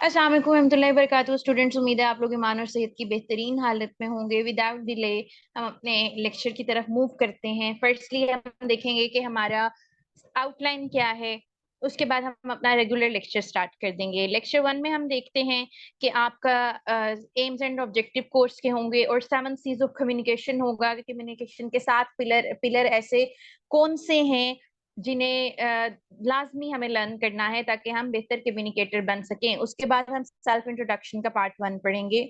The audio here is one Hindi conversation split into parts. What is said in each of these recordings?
अस्सलाम वालेकुम रहमतुल्लाहि व बरकातहू। स्टूडेंट्स, उम्मीद है आप लोग ईमान और सेहत की बेहतरीन हालत में होंगे। विदाउट डिले हम अपने लेक्चर की तरफ मूव करते हैं। फर्स्टली हम देखेंगे कि हमारा आउटलाइन क्या है, उसके बाद हम अपना रेगुलर लेक्चर स्टार्ट कर देंगे। लेक्चर 1 में हम देखते हैं कि आपका एम्स एंड ऑब्जेक्टिव कोर्स के होंगे और 7 सीज ऑफ कम्युनिकेशन होगा। कम्युनिकेशन के 7 पिलर ऐसे कौन से हैं जिन्हें लाजमी हमें लर्न करना है ताकि हम बेहतर कम्युनिकेटर बन सकें। उसके बाद हम सेल्फ इंट्रोडक्शन का पार्ट 1 पढ़ेंगे।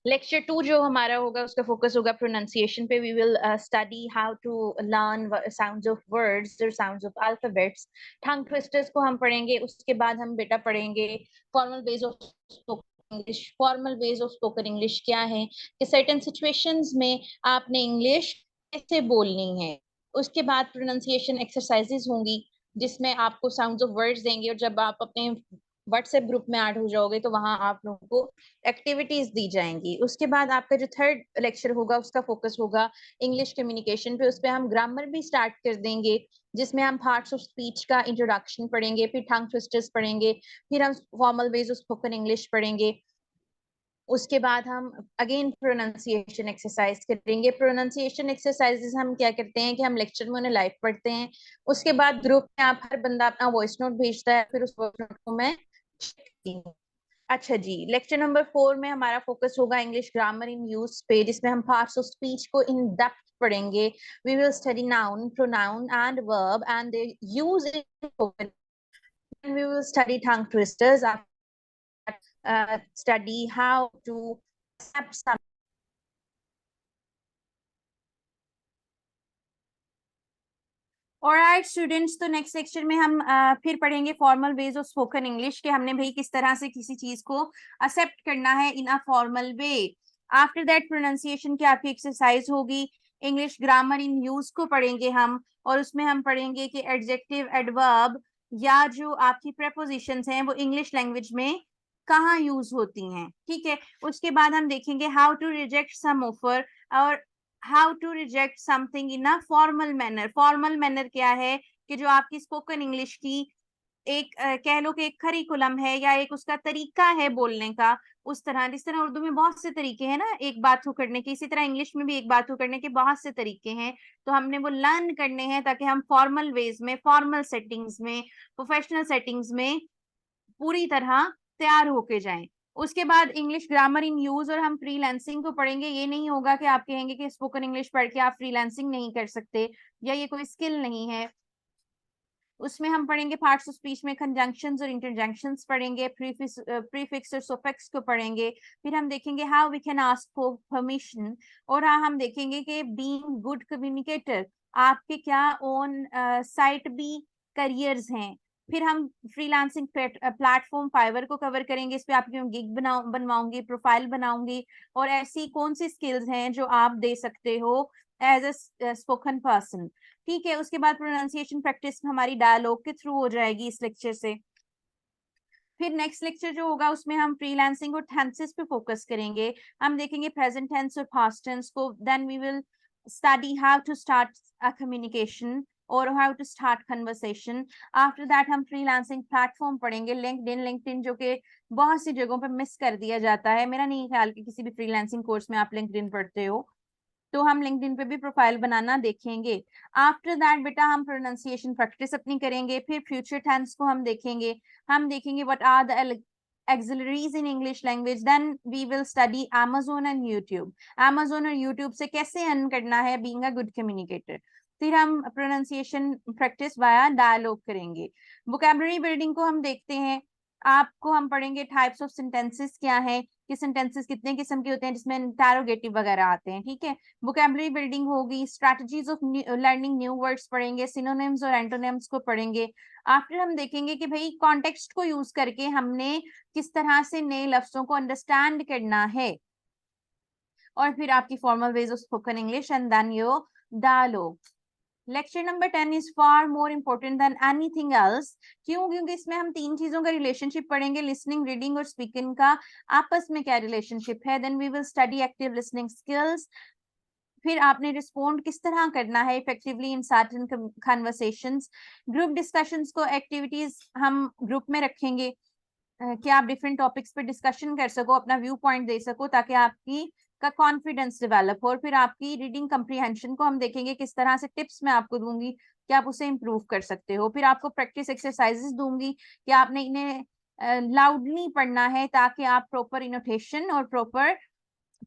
लेक्चर 2 जो हमारा होगा उसका फोकस होगा प्रोनाउंसिएशन पे। We will study how to learn sounds of words और sounds of alphabets. Tongue twisters को हम पढ़ेंगे। उसके बाद हम बेटा पढ़ेंगे formal ways of spoken English. Formal ways of spoken English क्या है कि सर्टेन सिचुएशंस में आपने इंग्लिश कैसे बोलनी है। उसके बाद प्रोनाउंसिएशन एक्सरसाइजेज होंगी जिसमें आपको साउंड्स ऑफ वर्ड्स देंगे, और जब आप अपने व्हाट्सएप ग्रुप में ऐड हो जाओगे तो वहां आप लोगों को एक्टिविटीज दी जाएंगी। उसके बाद आपका जो थर्ड लेक्चर होगा उसका फोकस होगा इंग्लिश कम्युनिकेशन पे। उस पर हम ग्रामर भी स्टार्ट कर देंगे जिसमें हम पार्ट्स ऑफ स्पीच का इंट्रोडक्शन पढ़ेंगे, फिर टंग ट्विस्टर्स पढ़ेंगे, फिर हम formal ways of spoken English पढ़ेंगे। उसके बाद हम अगेन प्रोनाउंसिएशन एक्सरसाइज करेंगे। प्रोनाउंसिएशन एक्सरसाइजेस हम क्या करते हैं कि हम लेक्चर में उन्हें लाइव पढ़ते हैं। उसके बाद ग्रुप में आप हर बंदा अपना वॉइस नोट भेजता है, फिर उस वॉइस नोट को मैं check करती हूँ। अच्छा जी, लेक्चर नंबर 4 में हमारा फोकस होगा इंग्लिश ग्रामर इन यूज पे, जिसमें हम पार्ट्स ऑफ स्पीच को इन डेप्थ पढ़ेंगे। We will study noun, pronoun and verb and they use in spoken. We will study tongue twisters, study how to accept some. Alright students, तो नेक्स्ट लेक्चर में हम फिर पढ़ेंगे formal ways of spoken English के हमने भाई किस तरह से किसी चीज को एक्सेप्ट करना है in a formal way. After that pronunciation की आपकी एक्सरसाइज होगी। इंग्लिश ग्रामर इन यूज को पढ़ेंगे हम, और उसमें हम पढ़ेंगे कि एडजेक्टिव, एडवर्ब या जो आपकी प्रेपोजिशंस हैं वो इंग्लिश लैंग्वेज में कहाँ यूज होती हैं। ठीक है, उसके बाद हम देखेंगे how to reject some offer और how to reject something in a formal manner. Formal manner क्या है कि जो आपकी स्पोकन इंग्लिश की एक कह लो कि एक करिकुलम है या एक उसका तरीका है बोलने का। उस तरह जिस तरह उर्दू में बहुत से तरीके हैं ना एक बात को करने के, इसी तरह इंग्लिश में भी एक बात को करने के बहुत से तरीके हैं। तो हमने वो लर्न करने हैं ताकि हम फॉर्मल वेज में, फॉर्मल सेटिंग्स में, प्रोफेशनल सेटिंग्स में पूरी तरह तैयार होके जाएं। उसके बाद इंग्लिश ग्रामर इन यूज और हम फ्रीलांसिंग को पढ़ेंगे। ये नहीं होगा कि आप कहेंगे कि स्पोकन इंग्लिश पढ़ के आप फ्रीलांसिंग नहीं कर सकते या ये कोई स्किल नहीं है। उसमें हम पढ़ेंगे पार्ट्स ऑफ स्पीच में कंजंक्शंस और इंटरजेक्शंस पढ़ेंगे, प्रीफिक्स और सुफिक्स को पढ़ेंगे। फिर हम देखेंगे how we can ask for permission, और हम देखेंगे कि बीइंग गुड कम्युनिकेटर आपके क्या ओन साइट भी करियर्स हैं। फिर हम फ्रीलांसिंग प्लेटफॉर्म फाइवर को कवर करेंगे। इस पे आपकी गिग बनवाऊंगी, प्रोफाइल बनाऊंगी, और ऐसी कौन सी स्किल्स हैं जो आप दे सकते हो एज अ स्पोकन पर्सन। ठीक है, उसके बाद प्रोनाउंसिएशन प्रैक्टिस हमारी डायलॉग के थ्रू हो जाएगी इस लेक्चर से। फिर नेक्स्ट लेक्चर जो होगा उसमें हम फ्रीलांसिंग और टेंसेस पे फोकस करेंगे। हम देखेंगे प्रेजेंट टेंस और पास्ट टेंस को। Then we will study how to start a communication और how to start conversation. After that हम फ्रीलांसिंग प्लेटफॉर्म पढ़ेंगे, लिंक्डइन जो कि बहुत सी जगहों पे मिस कर दिया जाता है। मेरा नहीं ख्याल कि किसी भी फ्रीलांसिंग कोर्स में आप लिंक्डइन पढ़ते हो, तो हम लिंक्डइन पे भी प्रोफाइल बनाना देखेंगे। आफ्टर दैट बेटा हम प्रोनाउंसिएशन प्रैक्टिस अपनी करेंगे। फिर फ्यूचर टेंस को हम देखेंगे what are the auxiliaries in English language. Then we will study Amazon and YouTube. Amazon और YouTube से कैसे अर्न करना है being a good communicator. फिर हम प्रोनाउंसिएशन प्रैक्टिस वाया डायलॉग करेंगे। वोकैबुलरी बिल्डिंग को हम देखते हैं। आपको हम पढ़ेंगे टाइप्स ऑफ सेंटेंसेस क्या है, कि सेंटेंसेस कितने किस्म के होते हैं जिसमें इंटरोगेटिव वगैरह आते हैं। ठीक है, वोकैबुलरी बिल्डिंग होगी। Strategies of learning new words पढ़ेंगे, सिनोनिम्स और एंटोनिम्स को पढ़ेंगे। आफ्टर हम देखेंगे कि भाई कॉन्टेक्स्ट को यूज करके हमने किस तरह से नए लफ्जों को अंडरस्टैंड करना है। और फिर आपकी formal ways of spoken English and then your dialogue. Lecture number 10 is far more important than anything else. क्यों? क्योंकि इसमें हम 3 चीजों का रिलेशनशिप पढ़ेंगे, लिसनिंग, रीडिंग और स्पीकिंग का आपस में क्या रिलेशनशिप है। Then we will study active listening skills. फिर आपने रिस्पोंड किस तरह करना है effectively in certain conversations. Group discussions को एक्टिविटीज हम ग्रुप में रखेंगे। कि आप डिफरेंट टॉपिक्स पे डिस्कशन कर सको, अपना व्यू पॉइंट दे सको, ताकि आपकी का कॉन्फिडेंस डेवलप हो। और फिर आपकी रीडिंग कंप्रीहेंशन को हम देखेंगे किस तरह से टिप्स मैं आपको दूंगी कि आप उसे इम्प्रूव कर सकते हो। फिर आपको प्रैक्टिस एक्सरसाइजेस दूंगी कि आपने इन्हें लाउडली पढ़ना है, ताकि आप प्रॉपर इनोटेशन और प्रॉपर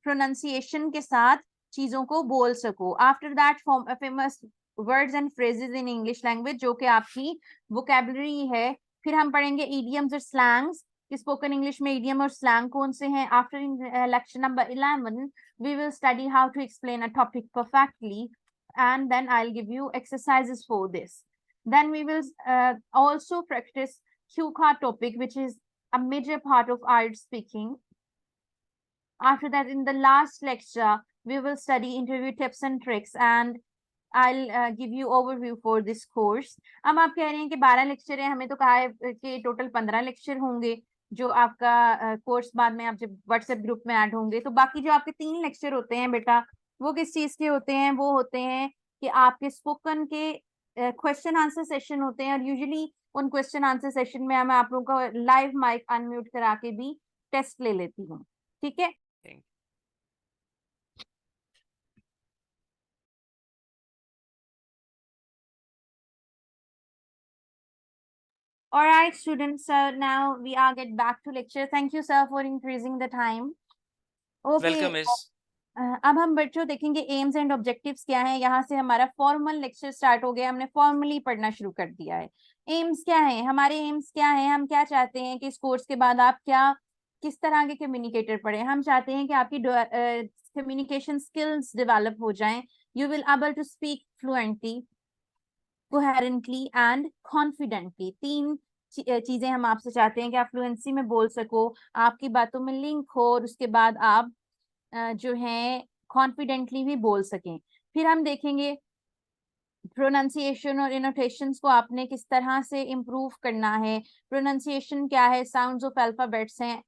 प्रोनाउंसिएशन के साथ चीजों को बोल सको। After that famous words and phrases in English language, जो कि आपकी वोकेबलरी है। फिर हम पढ़ेंगे इडियम्स और स्लैंग्स कि स्पोकन इंग्लिश में इडियम और स्लैंग कौन से हैं। After lecture number 11 we will study how to explain a topic perfectly, and then I'll give you exercises for this. Then we will also practice QCA topic, which is a major part of art speaking. After that, in the last lecture, we will study interview tips and tricks, and I'll give you overview for this course. अब आप कह रहे हैं कि 12 लेक्चर है, हमें तो कहा है कि टोटल 15 लेक्चर होंगे जो आपका कोर्स बाद में आप जब व्हाट्सएप ग्रुप में ऐड होंगे। तो बाकी जो आपके 3 लेक्चर होते हैं बेटा, वो किस चीज के होते हैं? वो होते हैं कि आपके स्पोकन के क्वेश्चन आंसर सेशन होते हैं। और यूजुअली उन क्वेश्चन आंसर सेशन में मैं आप लोगों का लाइव माइक अनम्यूट करा के भी टेस्ट ले लेती हूँ, ठीक है? All right, students. So now we are get back to lecture. Thank you, sir, for increasing the time. Okay. Welcome, Miss. अब हम बच्चों देखेंगे एम्स एंड ऑब्जेक्टिव्स क्या है। यहाँ से हमारा फॉर्मल लेक्चर स्टार्ट हो गया, हमने फॉर्मली पढ़ना शुरू कर दिया है। एम्स क्या है? हमारे एम्स क्या है? हम क्या चाहते हैं कि इस कोर्स के बाद आप क्या किस तरह के कम्युनिकेटर पढ़े? हम चाहते हैं कि आपकी कम्युनिकेशन स्किल्स डेवलप हो जाएं। You will able to speak fluently, coherently and confidently. 3 चीजें हम आपसे चाहते हैं कि आप फ्लुएंसी में बोल सको, आपकी बातों में लिंक हो, और उसके बाद आप जो है कॉन्फिडेंटली भी बोल सकें। फिर हम देखेंगे प्रोनाउंसिएशन और इनोटेशंस को आपने किस तरह से इम्प्रूव करना है। प्रोनाउंसिएशन क्या है? साउंड्स ऑफ अल्फाबेट्स हैं।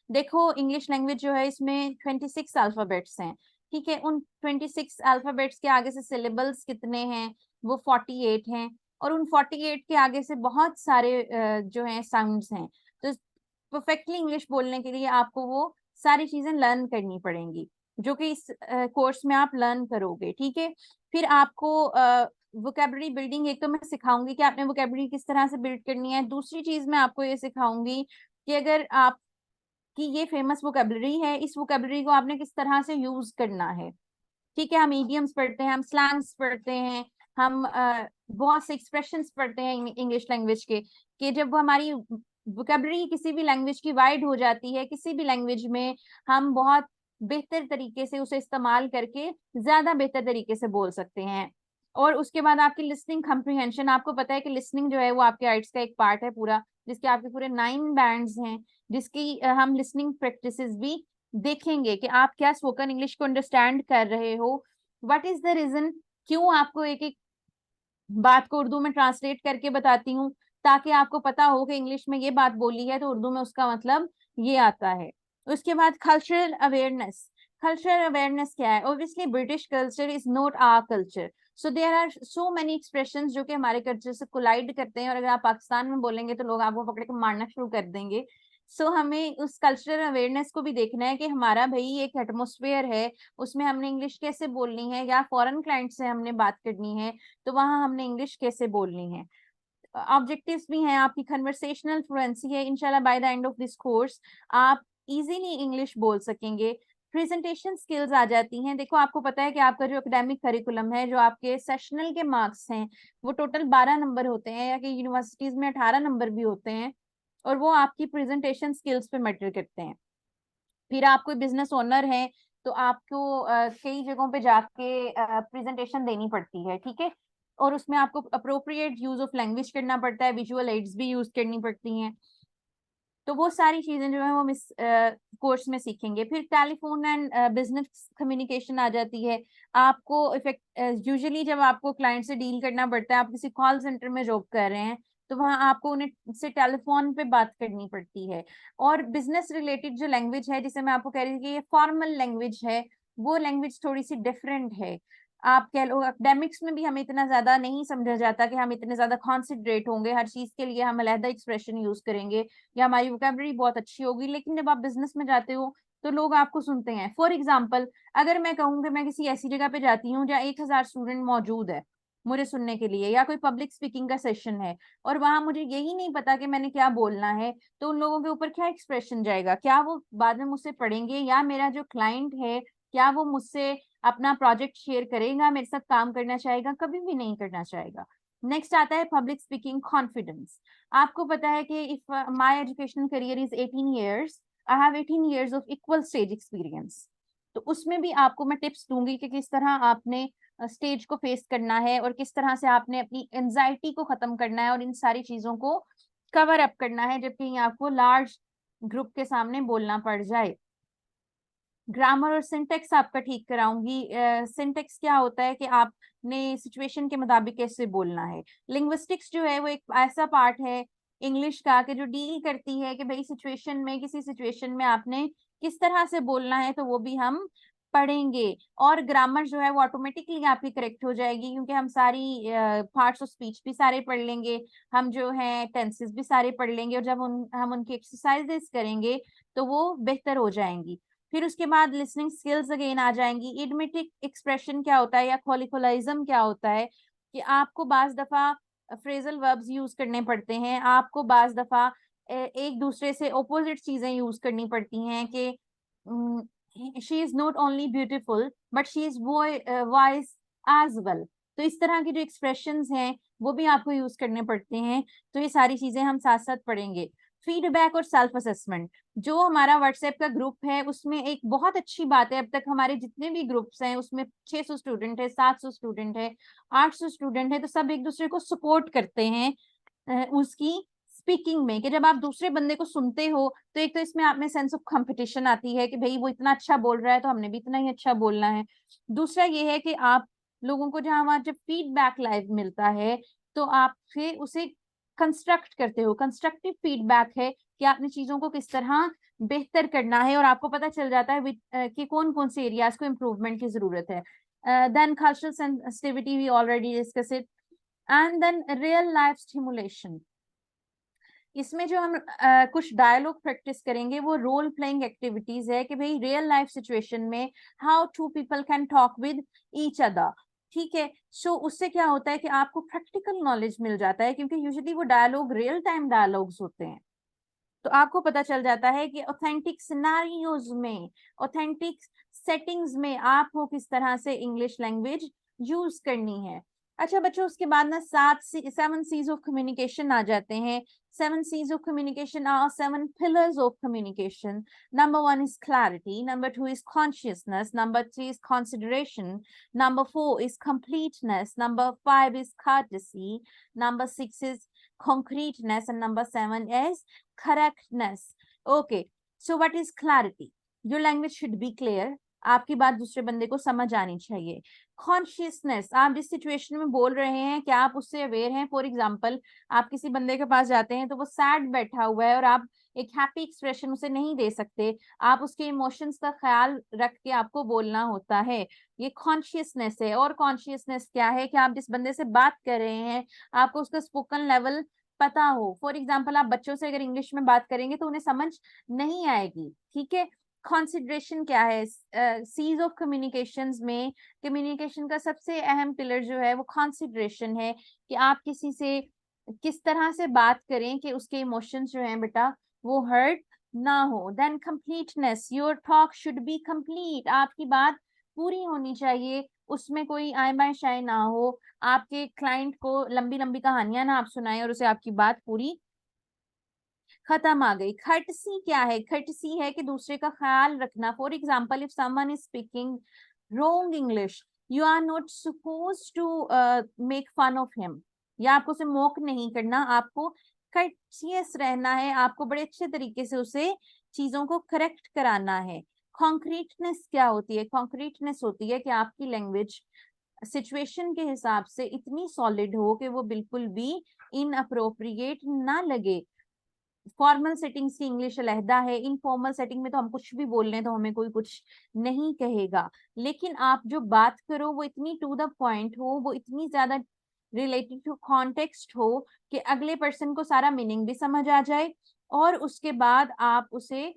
देखो इंग्लिश लैंग्वेज जो है इसमें 26 अल्फाबेट्स हैं, ठीक है? उन 26 अल्फाबेट्स के आगे से सिलेबल्स कितने हैं? वो 48 हैं। और उन 48 के आगे से बहुत सारे जो हैं साउंड्स हैं। तो परफेक्टली इंग्लिश बोलने के लिए आपको वो सारी चीजें लर्न करनी पड़ेंगी, जो कि इस कोर्स में आप लर्न करोगे, ठीक है? फिर आपको वोकेबलरी बिल्डिंग एक तो मैं सिखाऊंगी कि आपने वोकेबलरी किस तरह से बिल्ड करनी है। दूसरी चीज मैं आपको ये सिखाऊंगी कि अगर आप कि ये फेमस वोकेबलरी है, इस वोकेबलरी को आपने किस तरह से यूज करना है, ठीक है? हम इडियम्स पढ़ते हैं, हम स्लैंग्स पढ़ते हैं, हम बहुत से एक्सप्रेशंस पढ़ते हैं इंग्लिश लैंग्वेज के, कि जब हमारी वोकेबलरी किसी भी लैंग्वेज की वाइड हो जाती है, किसी भी लैंग्वेज में हम बहुत बेहतर तरीके से उसे इस्तेमाल करके ज्यादा बेहतर तरीके से बोल सकते हैं। और उसके बाद आपकी लिसनिंग कम्प्रीहेंशन, आपको पता है कि लिसनिंग जो है वो आपके आइट्स का एक पार्ट है पूरा, जिसके आपके पूरे 9 बैंड्स हैं, जिसकी हम लिसनिंग प्रैक्टिसेस भी देखेंगे कि आप क्या स्पोकन इंग्लिश को अंडरस्टैंड कर रहे हो। व्हाट इज द रीजन, क्यों आपको एक एक बात को उर्दू में ट्रांसलेट करके बताती हूँ, ताकि आपको पता हो कि इंग्लिश में ये बात बोली है तो उर्दू में उसका मतलब ये आता है। उसके बाद कल्चरल अवेयरनेस। कल्चरल अवेयरनेस क्या है? Obviously British culture is not our culture, so there are so many expressions जो कि हमारे कल्चर से कोलाइड करते हैं, और अगर आप पाकिस्तान में बोलेंगे तो लोग आपको पकड़ के मारना शुरू कर देंगे। सो हमें उस कल्चरल अवेयरनेस को भी देखना है कि हमारा भाई एक एटमोस्फेयर है, उसमें हमने इंग्लिश कैसे बोलनी है, या फॉरेन क्लाइंट से हमने बात करनी है तो वहां हमने इंग्लिश कैसे बोलनी है। ऑब्जेक्टिव्स भी हैं, आपकी कन्वर्सेशनल फ्लुएंसी है। इंशाल्लाह by the end of this course आप इजीली इंग्लिश बोल सकेंगे। प्रेजेंटेशन स्किल्स आ जाती हैं। देखो आपको पता है कि आपका जो एकेडमिक करिकुलम है, जो आपके सेशनल के मार्क्स हैं, वो टोटल 12 नंबर होते हैं, या कि यूनिवर्सिटीज में 18 नंबर भी होते हैं, और वो आपकी प्रेजेंटेशन स्किल्स पे मैटर करते हैं। फिर आप कोई बिजनेस ओनर है तो आपको कई जगहों पे जाके प्रेजेंटेशन देनी पड़ती है, ठीक है? और उसमें आपको अप्रोप्रिएट यूज ऑफ लैंग्वेज करना पड़ता है, विजुअल एड्स भी यूज करनी पड़ती हैं। तो वो सारी चीजें जो है वो इस कोर्स में सीखेंगे। फिर टेलीफोन एंड बिजनेस कम्युनिकेशन आ जाती है। आपको इफेक्ट यूजुअली जब आपको क्लाइंट से डील करना पड़ता है, आप किसी कॉल सेंटर में जॉब कर रहे हैं, तो वहां आपको उन्हें से टेलीफोन पे बात करनी पड़ती है। और बिजनेस रिलेटेड जो लैंग्वेज है, जिसे मैं आपको कह रही थी कि ये फॉर्मल लैंग्वेज है, वो लैंग्वेज थोड़ी सी डिफरेंट है। आप कह लो एकेडमिक्स में भी हमें इतना ज्यादा नहीं समझा जाता कि हम इतने ज्यादा कॉन्सेंट्रेट होंगे, हर चीज के लिए हम अलग एक्सप्रेशन यूज करेंगे या हमारी वोकेबलरी बहुत अच्छी होगी, लेकिन जब आप बिजनेस में जाते हो तो लोग आपको सुनते हैं। फॉर एग्जाम्पल, अगर मैं कहूँ कि मैं किसी ऐसी जगह पे जाती हूँ जहाँ 1000 स्टूडेंट मौजूद है मुझे सुनने के लिए, या कोई पब्लिक स्पीकिंग का सेशन है और वहां मुझे यही नहीं पता कि मैंने क्या बोलना है, तो उन लोगों के ऊपर क्या एक्सप्रेशन जाएगा? क्या वो बाद में मुझसे पढ़ेंगे, या मेरा जो क्लाइंट है क्या वो मुझसे अपना प्रोजेक्ट शेयर करेगा, मेरे साथ काम करना चाहेगा? कभी भी नहीं करना चाहेगा। नेक्स्ट आता है पब्लिक स्पीकिंग कॉन्फिडेंस। आपको पता है कि if my educational career is 18 years, I have 18 years of equal stage experience. तो उसमें भी आपको मैं टिप्स दूंगी कि किस तरह आपने स्टेज को फेस करना है और किस तरह से आपने अपनी एंजाइटी को खत्म करना है और इन सारी चीजों को कवर अप करना है जब कहीं आपको लार्ज ग्रुप के सामने बोलना पड़ जाए। ग्रामर और सिंटेक्स आपका ठीक कराऊंगी। सिंटेक्स क्या होता है कि आपने सिचुएशन के मुताबिक कैसे बोलना है। लिंग्विस्टिक्स जो है वो एक ऐसा पार्ट है इंग्लिश का कि जो डील करती है कि भाई सिचुएशन में, किसी सिचुएशन में आपने किस तरह से बोलना है, तो वो भी हम पढ़ेंगे। और ग्रामर जो है वो ऑटोमेटिकली आपकी करेक्ट हो जाएगी क्योंकि हम सारी पार्ट्स ऑफ स्पीच भी सारे पढ़ लेंगे, हम जो है टेंसेस भी सारे पढ़ लेंगे, और जब हम उनकी एक्सरसाइजेस करेंगे तो वो बेहतर हो जाएंगी। फिर उसके बाद लिसनिंग स्किल्स अगेन आ जाएंगी। इडियोमेटिक एक्सप्रेशन क्या होता है या कॉलिकोलाइज्म क्या होता है कि आपको बाज दफा फ्रेजल वर्ब्स यूज करने पड़ते हैं, आपको बाज दफा एक दूसरे से ऑपोजिट चीजें यूज करनी पड़ती हैं कि she is not only beautiful but she is wise as well. तो इस तरह की जो एक्सप्रेशंस हैं वो भी आपको यूज करने पड़ते हैं। तो ये सारी चीजें हम साथ साथ पढ़ेंगे। फीडबैक और सेल्फ असेसमेंट, जो हमारा व्हाट्सएप का ग्रुप है उसमें एक बहुत अच्छी बात है, अब तक हमारे जितने भी ग्रुप्स हैं उसमें 600 स्टूडेंट है, 700 स्टूडेंट है, 800 स्टूडेंट है, तो सब एक दूसरे को सपोर्ट करते हैं उसकी स्पीकिंग में, कि जब आप दूसरे बंदे को सुनते हो तो एक तो इसमें आप में सेंस ऑफ कंपटीशन आती है कि भाई वो इतना अच्छा बोल रहा है तो हमने भी इतना ही अच्छा बोलना है। दूसरा ये है कि आप लोगों को जहां वहां जब फीडबैक लाइव मिलता है तो आप फिर उसे कंस्ट्रक्ट करते हो। कंस्ट्रक्टिव फीडबैक है कि आपने चीजों को किस तरह बेहतर करना है और आपको पता चल जाता है कि कौन कौन से एरियाज को इम्प्रूवमेंट की जरूरत है। Then cultural sensitivity we already discuss it. And then real life stimulation, इसमें जो हम कुछ डायलॉग प्रैक्टिस करेंगे वो रोल प्लेइंग एक्टिविटीज है कि भाई रियल लाइफ सिचुएशन में how two people can talk with each other. ठीक है, सो उससे क्या होता है कि आपको प्रैक्टिकल नॉलेज मिल जाता है क्योंकि यूजुअली वो डायलॉग रियल टाइम डायलॉग्स होते हैं। तो आपको पता चल जाता है कि ऑथेंटिक सिनारियोज में, ऑथेंटिक सेटिंग्स में आपको किस तरह से इंग्लिश लैंग्वेज यूज करनी है। अच्छा बच्चों, उसके बाद ना 7 C's ऑफ कम्युनिकेशन आ जाते हैं। 7 C's of communication are 7 pillars of communication. Number 1 is clarity. Number 2 is consciousness. Number 3 is consideration. Number 4 is completeness. Number 5 is courtesy. Number 6 is concreteness. And number 7 is correctness. Okay. So what is clarity? Your language should be clear. आपकी बात दूसरे बंदे को समझ आनी चाहिए। कॉन्शियसनेस, आप जिस सिचुएशन में बोल रहे हैं क्या आप उससे अवेयर हैं? फॉर एग्जाम्पल, आप किसी बंदे के पास जाते हैं तो वो सैड बैठा हुआ है और आप एक हैप्पी एक्सप्रेशन उसे नहीं दे सकते, आप उसके इमोशंस का ख्याल रख के आपको बोलना होता है। ये कॉन्शियसनेस है। और कॉन्शियसनेस क्या है कि आप जिस बंदे से बात कर रहे हैं आपको उसका स्पोकन लेवल पता हो। फॉर एग्जाम्पल, आप बच्चों से अगर इंग्लिश में बात करेंगे तो उन्हें समझ नहीं आएगी। ठीक है। कंसिडरेशन क्या है? सीज ऑफ कम्युनिकेशंस में कम्युनिकेशन का सबसे अहम पिलर जो है वो कंसिडरेशन है कि आप किसी से किस तरह से बात करें कि उसके इमोशंस जो हैं बेटा वो हर्ट ना हो। Then completeness, your talk should be complete, आपकी बात पूरी होनी चाहिए, उसमें कोई आय बाय शाय ना हो, आपके क्लाइंट को लंबी लंबी कहानियां ना आप सुनाएं और उसे आपकी बात पूरी खत्म आ गई। खटसी क्या है? खटसी है कि दूसरे का ख्याल रखना। For example, if someone is speaking wrong English, you are not suppose to make fun of him, या आपको उसे मोक नहीं करना, आपको कटसियस रहना है, आपको बड़े अच्छे तरीके से उसे चीजों को करेक्ट कराना है। कॉन्क्रीटनेस क्या होती है? कॉन्क्रीटनेस होती है कि आपकी लैंग्वेज सिचुएशन के हिसाब से इतनी सॉलिड हो कि वो बिल्कुल भी इनअप्रोप्रिएट ना लगे। फॉर्मल सेटिंग्स की इंग्लिश अलहदा है, इनफॉर्मल सेटिंग में तो हम कुछ भी बोल रहे हैं तो हमें कोई कुछ नहीं कहेगा, लेकिन आप जो बात करो वो इतनी टू द पॉइंट हो, वो इतनी ज्यादा रिलेटेड टू कॉन्टेक्स्ट हो कि अगले पर्सन को सारा मीनिंग भी समझ आ जाए, और उसके बाद आप उसे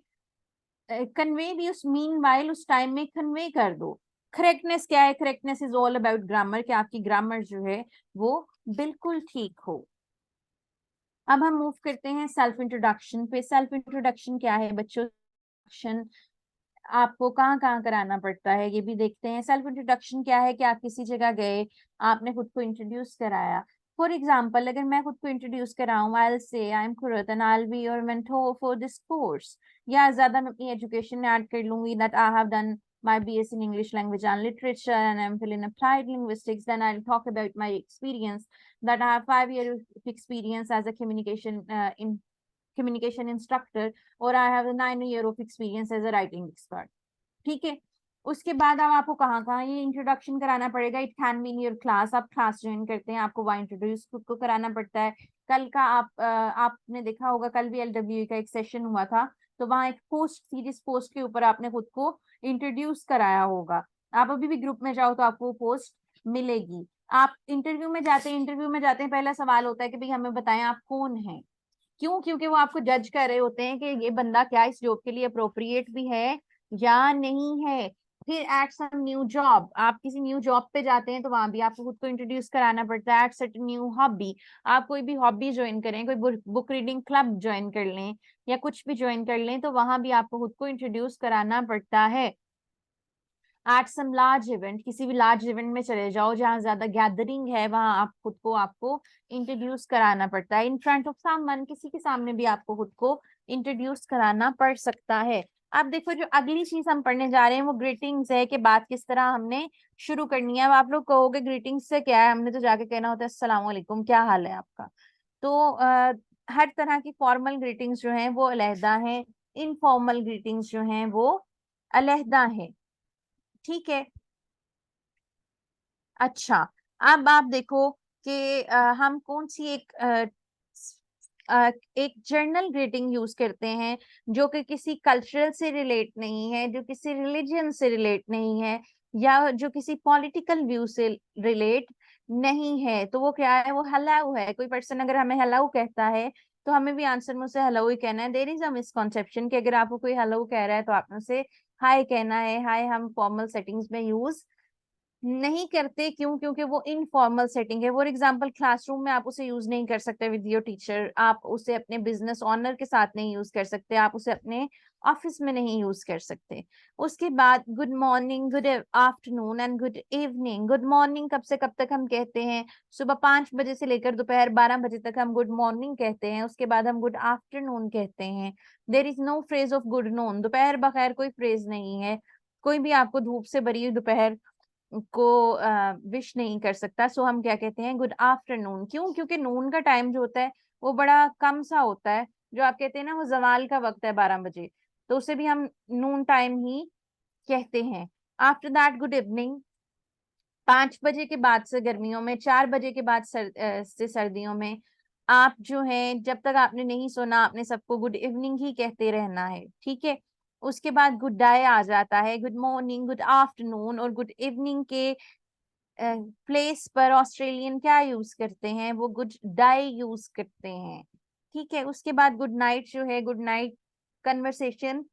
कन्वे भी उस मीन वाइल उस टाइम में कन्वे कर दो। करेक्टनेस क्या है? Correctness is all about grammar, कि आपकी ग्रामर जो है वो बिल्कुल ठीक हो। अब हम मूव करते हैं सेल्फ इंट्रोडक्शन पे। सेल्फ इंट्रोडक्शन क्या है बच्चों? इंट्रोडक्शन आपको कहाँ कहाँ कराना पड़ता है ये भी देखते हैं। सेल्फ इंट्रोडक्शन क्या है कि आप किसी जगह गए, आपने खुद को इंट्रोड्यूस कराया। फॉर एग्जाम्पल, अगर मैं खुद को introduce कराऊं, I will say I am Qurat and I will be your mentor for this course, या ज्यादा मैं अपनी एजुकेशन में ऐड कर लूंगी that I have done my BS in English language and literature and MPhil in applied linguistics. Then I'll talk about my experience that I have 5 years of experience as a communication instructor, or I have a 9 year of experience as a writing expert. ठीक है, उसके बाद अब आपको कहाँ कहाँ ये इंट्रोडक्शन कराना पड़ेगा? It can be in your class, आप क्लास ज्वाइन करते हैं, आपको वहाँ इंट्रोड्यूस खुद को कराना पड़ता है। कल का आपने देखा होगा, कल भी LWE का एक सेशन हुआ था, तो वहाँ एक पोस्ट थी जिस पोस्ट के ऊपर आपने खुद को इंट्रोड्यूस कराया होगा। आप अभी भी ग्रुप में जाओ तो आपको पोस्ट मिलेगी। आप इंटरव्यू में जाते हैं, इंटरव्यू में जाते हैं, पहला सवाल होता है कि भाई हमें बताएं आप कौन हैं। क्यों? क्योंकि वो आपको जज कर रहे होते हैं कि ये बंदा क्या इस जॉब के लिए अप्रोप्रिएट भी है या नहीं है। फिर एट सम न्यू जॉब, आप किसी न्यू जॉब पे जाते हैं तो वहां भी आपको खुद को इंट्रोड्यूस कराना पड़ता है। एट सर्टेन न्यू हॉबी, आप कोई भी हॉबी ज्वाइन करें, कोई बुक रीडिंग क्लब ज्वाइन कर लें या कुछ भी ज्वाइन कर लें, तो वहां भी आपको खुद को इंट्रोड्यूस कराना पड़ता है। एट सम लार्ज इवेंट, किसी भी लार्ज इवेंट में चले जाओ जहां ज्यादा गैदरिंग है, वहां आप खुद को आपको इंट्रोड्यूस कराना पड़ता है। इन फ्रंट ऑफ समवन, किसी के सामने भी आपको खुद को इंट्रोड्यूस कराना पड़ सकता है। अब देखो, जो अगली चीज हम पढ़ने जा रहे हैं वो ग्रीटिंग्स है, कि बात किस तरह हमने शुरू करनी है। अब आप लोग कहोगे ग्रीटिंग्स से क्या है, हमने तो जाके कहना होता है अस्सलाम वालेकुम, क्या हाल है आपका। तो हर तरह की फॉर्मल ग्रीटिंग्स जो हैं वो अलहदा है, इनफॉर्मल ग्रीटिंग्स जो हैं वो अलहदा है। ठीक है, अच्छा, अब आप देखो कि हम कौन सी एक जर्नल ग्रीटिंग यूज करते हैं जो कि किसी कल्चरल से रिलेट नहीं है, जो किसी रिलीजन से रिलेट नहीं है, या जो किसी पॉलिटिकल व्यू से रिलेट नहीं है। तो वो क्या है? वो हेलो है। कोई पर्सन अगर हमें हेलो कहता है तो हमें भी आंसर में उसे हेलो ही कहना है। देयर इज अ मिसकॉन्सेप्शन कि अगर आपको कोई हेलो कह रहा है तो आपने उसे हाय कहना है। हाय हम फॉर्मल सेटिंग्स में यूज नहीं करते। क्यों? क्योंकि वो इनफॉर्मल सेटिंग है। फॉर एग्जाम्पल, क्लासरूम में आप उसे यूज नहीं कर सकते विद योर टीचर, आप उसे अपने बिजनेस ऑनर के साथ नहीं यूज कर सकते, आप उसे अपने ऑफिस में नहीं यूज कर सकते। उसके बाद good morning, good afternoon and good evening. Good morning कब से कब तक हम कहते हैं? सुबह 5 बजे से लेकर दोपहर 12 बजे तक हम गुड मॉर्निंग कहते हैं। उसके बाद हम गुड आफ्टरनून कहते हैं। There is no phrase of good noon. दोपहर बगैर कोई फ्रेज नहीं है। कोई भी आपको धूप से भरी हुई दोपहर को विश नहीं कर सकता। सो हम क्या कहते हैं? Good afternoon. क्यों? क्योंकि नून का टाइम जो होता है वो बड़ा कम सा होता है। जो आप कहते हैं ना, वो जवाल का वक्त है 12 बजे, तो उसे भी हम नून टाइम ही कहते हैं। After that good evening. 5 बजे के बाद से गर्मियों में, 4 बजे के बाद से सर्दियों में, आप जो है जब तक आपने नहीं सोना आपने सबको गुड इवनिंग ही कहते रहना है। ठीक है, उसके बाद गुड डे आ जाता है। गुड मॉर्निंग, गुड आफ्टरनून और गुड इवनिंग के प्लेस पर ऑस्ट्रेलियन क्या यूज करते हैं? वो गुड डे यूज करते हैं। ठीक है, उसके बाद गुड नाइट जो है, गुड नाइट कन्वर्सेशन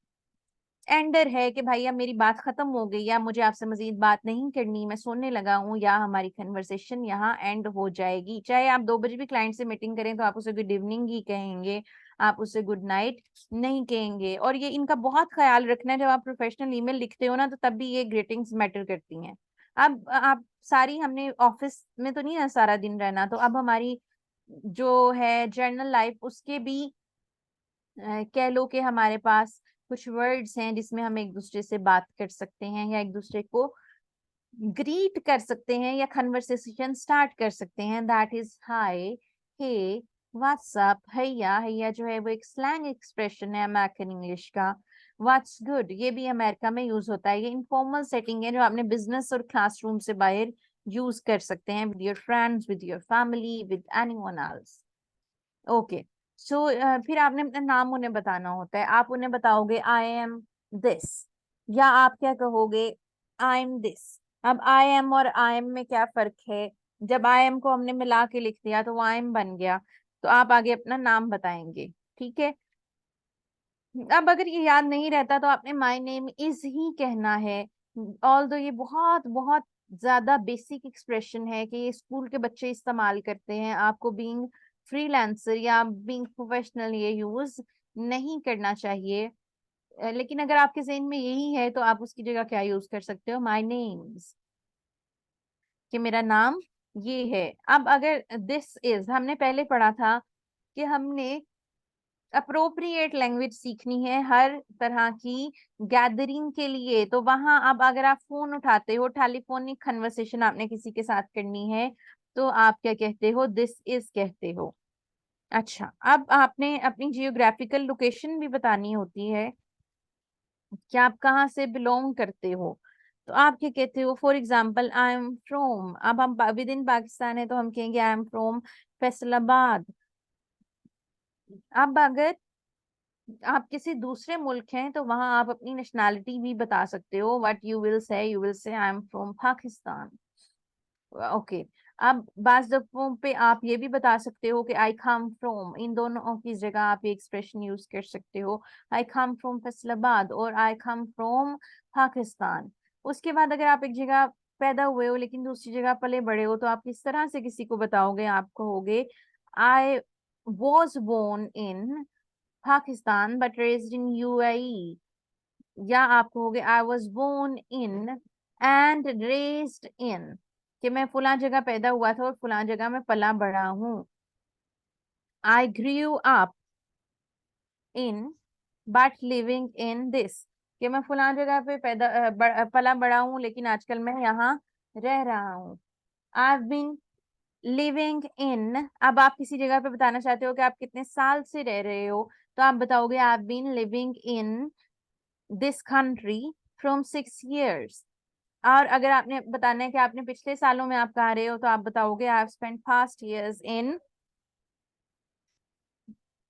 एंडर है कि भाई अब मेरी बात खत्म हो गई, या मुझे आपसे मजीद बात नहीं करनी, मैं सोने लगा हूँ, या हमारी कन्वर्सेशन यहाँ एंड हो जाएगी। चाहे आप 2 बजे भी क्लाइंट से मीटिंग करें तो आप उसे गुड इवनिंग ही कहेंगे, आप उसे गुड नाइट नहीं कहेंगे। और ये इनका बहुत ख्याल रखना है, जब आप प्रोफेशनल ईमेल लिखते हो ना तो तब भी ये ग्रीटिंग्स मैटर करती हैं। अब आप सारी, हमने ऑफिस में तो नहीं ना सारा दिन रहना, तो अब हमारी जो है जर्नल लाइफ, उसके भी कह लो कि हमारे पास कुछ वर्ड्स हैं जिसमें हम एक दूसरे से बात कर सकते हैं, या एक दूसरे को ग्रीट कर सकते हैं, या कन्वर्सेशन स्टार्ट कर सकते हैं। That is hi, hey, what's up. Hiya, hiya जो है वो एक स्लैंग एक्सप्रेशन है अमेरिकन इंग्लिश का। व्हाट्स गुड, ये भी अमेरिका में यूज होता है। ये इनफॉर्मल सेटिंग है जो आपने बिजनेस और क्लासरूम से बाहर यूज कर सकते हैं with your friends, with your family, with anyone else. Okay, so फिर आपने अपना नाम उन्हें बताना होता है। आप उन्हें बताओगे आई एम दिस, या आप क्या कहोगे आई एम दिस। अब आई एम और आई एम में क्या फर्क है? जब आई एम को हमने मिला के लिख दिया तो वो आई एम बन गया, तो आप आगे अपना नाम बताएंगे, ठीक है। अब अगर ये याद नहीं रहता तो आपने माय नेम इज ही कहना है। ऑल्दो ये बहुत बहुत ज्यादा बेसिक एक्सप्रेशन है कि ये स्कूल के बच्चे इस्तेमाल करते हैं, आपको बीइंग फ्रीलांसर या बीइंग प्रोफेशनल ये यूज नहीं करना चाहिए। लेकिन अगर आपके ज़हन में यही है तो आप उसकी जगह क्या यूज कर सकते हो, माय नेम्स, कि मेरा नाम ये है। अब अगर दिस इज, हमने पहले पढ़ा था कि हमने अप्रोप्रिएट लैंग्वेज सीखनी है हर तरह की गैदरिंग के लिए। तो वहां अब अगर आप फोन उठाते हो, टेलीफोनिक कन्वर्सेशन आपने किसी के साथ करनी है, तो आप क्या कहते हो, दिस इज कहते हो। अच्छा, अब आपने अपनी जियोग्राफिकल लोकेशन भी बतानी होती है कि आप कहाँ से बिलोंग करते हो। तो आप क्या कहते हो, for example I am from, अब हम विद इन पाकिस्तान है तो हम कहेंगे आई एम फ्रोम फैसलाबाद। अब अगर आप किसी दूसरे मुल्क हैं तो वहां आप अपनी नेशनैलिटी भी बता सकते हो, what you will say I am from Pakistan. Okay, अब बाज दफों पे आप ये भी बता सकते हो कि आई कम फ्रॉम, इन दोनों की जगह आप ये एक्सप्रेशन यूज कर सकते हो, आई कम फ्रॉम फैसलाबाद और आई कम फ्रॉम पाकिस्तान। उसके बाद अगर आप एक जगह पैदा हुए हो लेकिन दूसरी जगह पले बड़े हो, तो आप किस तरह से किसी को बताओगे, आप कहोगे I was born in Pakistan but raised in UAE, या आप कहोगे I was born in and raised in, कि मैं फुला जगह पैदा हुआ था और फुला जगह में पला बड़ा हूँ। I grew up in but living in this, कि मैं फुला जगह पे पला बड़ा हूँ लेकिन आजकल मैं यहाँ रह रहा हूँ। आई बीन लिविंग इन, अब आप किसी जगह पे बताना चाहते हो कि आप कितने साल से रह रहे हो, तो आप बताओगे I been living in this country from 6 years। और अगर आपने बताना है कि आपने पिछले सालों में आप कहाँ रहे हो, तो आप बताओगे I have spent past years in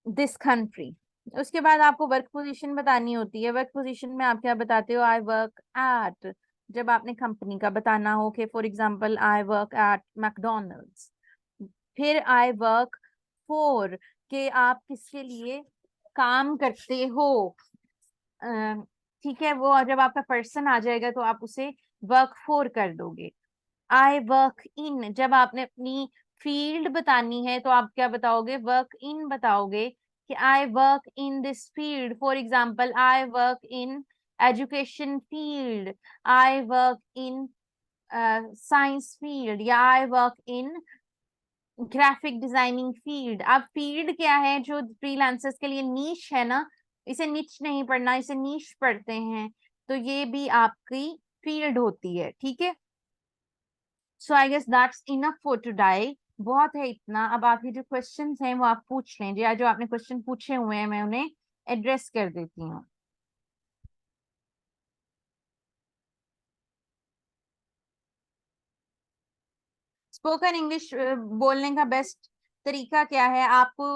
this country. उसके बाद आपको वर्क पोजीशन बतानी होती है। वर्क पोजीशन में आप क्या बताते हो, आई वर्क एट, जब आपने कंपनी का बताना हो कि for example I work at McDonald's. फिर आई वर्क फॉर, के आप किसके लिए काम करते हो, ठीक है। वो जब आपका पर्सन आ जाएगा तो आप उसे वर्क फॉर कर दोगे। आई वर्क इन, जब आपने अपनी फील्ड बतानी है तो आप क्या बताओगे, वर्क इन बताओगे, कि I work in this field. For example I work in education field, I work in science field, या I work in graphic designing field. अब फील्ड क्या है, जो फ्रीलांसर्स के लिए नीश है ना, इसे निच नहीं पढ़ना, इसे नीश पढ़ते हैं, तो ये भी आपकी फील्ड होती है, ठीक है। So I guess that's enough for today, बहुत है इतना। अब आपके जो क्वेश्चंस हैं वो आप पूछ लें, या जो आपने क्वेश्चन पूछे हुए हैं मैं उन्हें एड्रेस कर देती हूँ। स्पोकन इंग्लिश बोलने का बेस्ट तरीका क्या है आपको,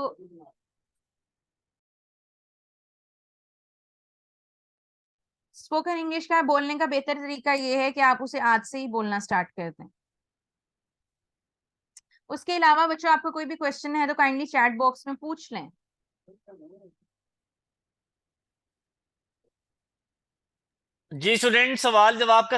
स्पोकन इंग्लिश का बोलने का बेहतर तरीका ये है कि आप उसे आज से ही बोलना स्टार्ट कर दें। उसके अलावा बच्चों आपको कोई भी क्वेश्चन है तो काइंडली चैट बॉक्स में पूछ लें। जी स्टूडेंट, सवाल जवाब का